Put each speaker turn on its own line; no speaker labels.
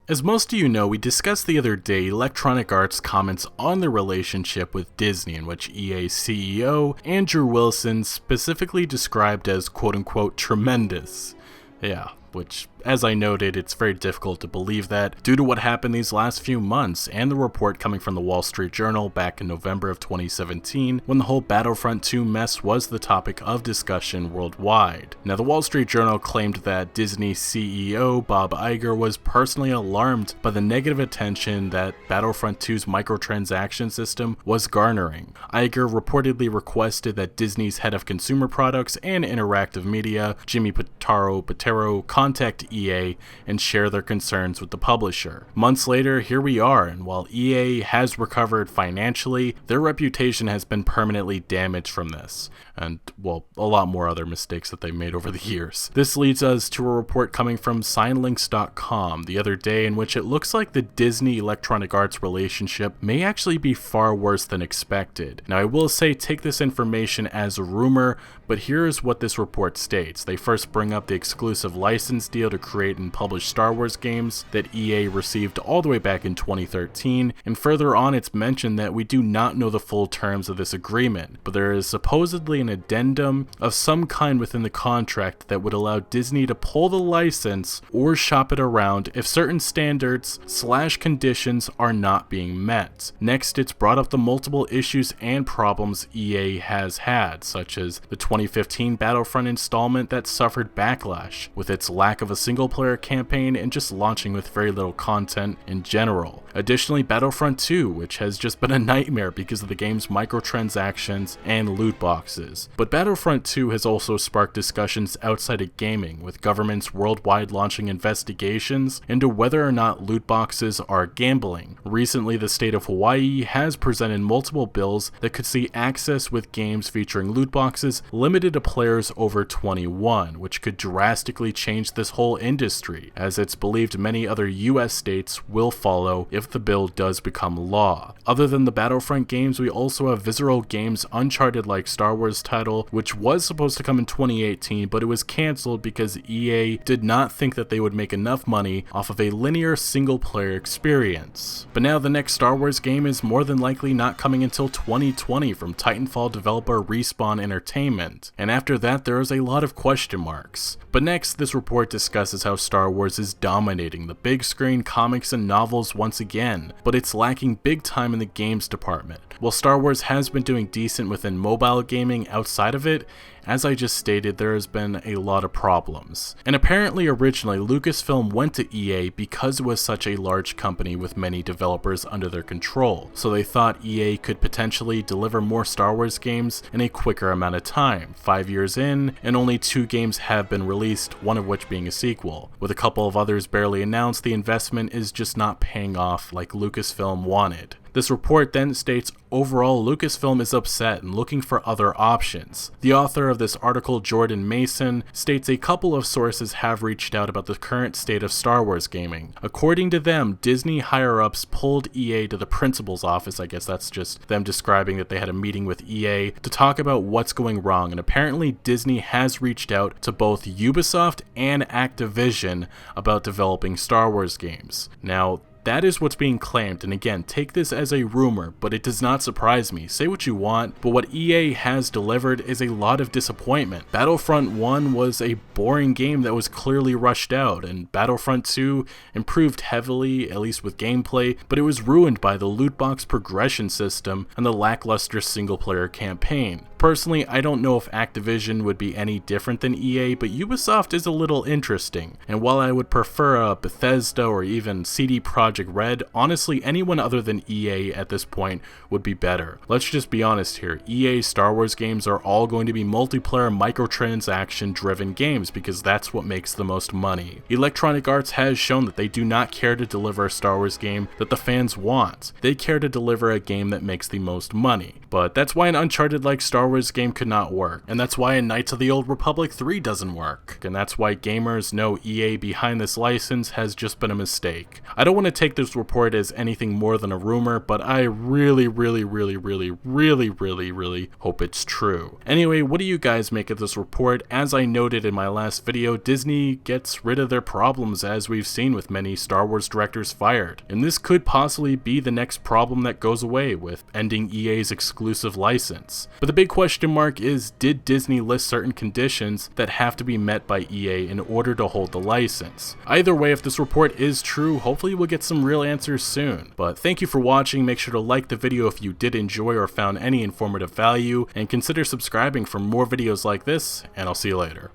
As most of you know, we discussed the other day Electronic Arts' comments on their relationship with Disney, in which EA CEO Andrew Wilson specifically described as quote-unquote tremendous. Yeah, which, as I noted, it's very difficult to believe that due to what happened these last few months and the report coming from the Wall Street Journal back in November of 2017 when the whole Battlefront 2 mess was the topic of discussion worldwide. Now, the Wall Street Journal claimed that Disney CEO Bob Iger was personally alarmed by the negative attention that Battlefront 2's microtransaction system was garnering. Iger reportedly requested that Disney's head of consumer products and interactive media, Jimmy Pitaro, contact EA and share their concerns with the publisher. Months later, here we are, and while EA has recovered financially, their reputation has been permanently damaged from this, and, well, a lot more other mistakes that they made over the years. This leads us to a report coming from signlinks.com the other day in which it looks like the Disney Electronic Arts relationship may actually be far worse than expected. Now, I will say take this information as a rumor, but here's what this report states. They first bring up the exclusive license deal to create and publish Star Wars games that EA received all the way back in 2013, and further on it's mentioned that we do not know the full terms of this agreement, but there is supposedly an addendum of some kind within the contract that would allow Disney to pull the license or shop it around if certain standards/conditions are not being met. Next, it's brought up the multiple issues and problems EA has had, such as the 2015 Battlefront installment that suffered backlash, with its lack of a single-player campaign and just launching with very little content in general. Additionally, Battlefront 2, which has just been a nightmare because of the game's microtransactions and loot boxes. But Battlefront 2 has also sparked discussions outside of gaming, with governments worldwide launching investigations into whether or not loot boxes are gambling. Recently, the state of Hawaii has presented multiple bills that could see access with games featuring loot boxes limited to players over 21, which could drastically change this whole industry, as it's believed many other US states will follow if the bill does become law. Other than the Battlefront games, we also have Visceral Games' Uncharted-like Star Wars title, which was supposed to come in 2018, but it was cancelled because EA did not think that they would make enough money off of a linear single-player experience. But now the next Star Wars game is more than likely not coming until 2020 from Titanfall developer Respawn Entertainment, and after that there is a lot of question marks. But next, this report discusses how Star Wars is dominating the big screen, comics, and novels once again, but it's lacking big time in the games department. While Star Wars has been doing decent within mobile gaming outside of it, as I just stated, there has been a lot of problems. And apparently originally, Lucasfilm went to EA because it was such a large company with many developers under their control, so they thought EA could potentially deliver more Star Wars games in a quicker amount of time. 5 years in, and only 2 games have been released, one of which being a sequel. With a couple of others barely announced, the investment is just not paying off like Lucasfilm wanted. This report then states, overall, Lucasfilm is upset and looking for other options. The author of this article, Jordan Mason, states a couple of sources have reached out about the current state of Star Wars gaming. According to them, Disney higher-ups pulled EA to the principal's office, I guess that's just them describing that they had a meeting with EA, to talk about what's going wrong, and apparently Disney has reached out to both Ubisoft and Activision about developing Star Wars games. Now, that is what's being claimed, and again, take this as a rumor, but it does not surprise me. Say what you want, but what EA has delivered is a lot of disappointment. Battlefront 1 was a boring game that was clearly rushed out, and Battlefront 2 improved heavily, at least with gameplay, but it was ruined by the loot box progression system and the lackluster single-player campaign. Personally, I don't know if Activision would be any different than EA, but Ubisoft is a little interesting, and while I would prefer a Bethesda or even CD Projekt Red, honestly anyone other than EA at this point would be better. Let's just be honest here, EA Star Wars games are all going to be multiplayer microtransaction driven games because that's what makes the most money. Electronic Arts has shown that they do not care to deliver a Star Wars game that the fans want. They care to deliver a game that makes the most money. But that's why an Uncharted-like Star Wars game could not work, and that's why a Knights of the Old Republic 3 doesn't work, and that's why gamers know EA behind this license has just been a mistake. I don't want to take this report as anything more than a rumor, but I really hope it's true. Anyway, what do you guys make of this report? As I noted in my last video, Disney gets rid of their problems, as we've seen with many Star Wars directors fired, and this could possibly be the next problem that goes away with ending EA's exclusive license. But the big question mark is, did Disney list certain conditions that have to be met by EA in order to hold the license? Either way, if this report is true, hopefully we'll get some real answers soon. But thank you for watching. Make sure to like the video if you did enjoy or found any informative value, and consider subscribing for more videos like this, and I'll see you later.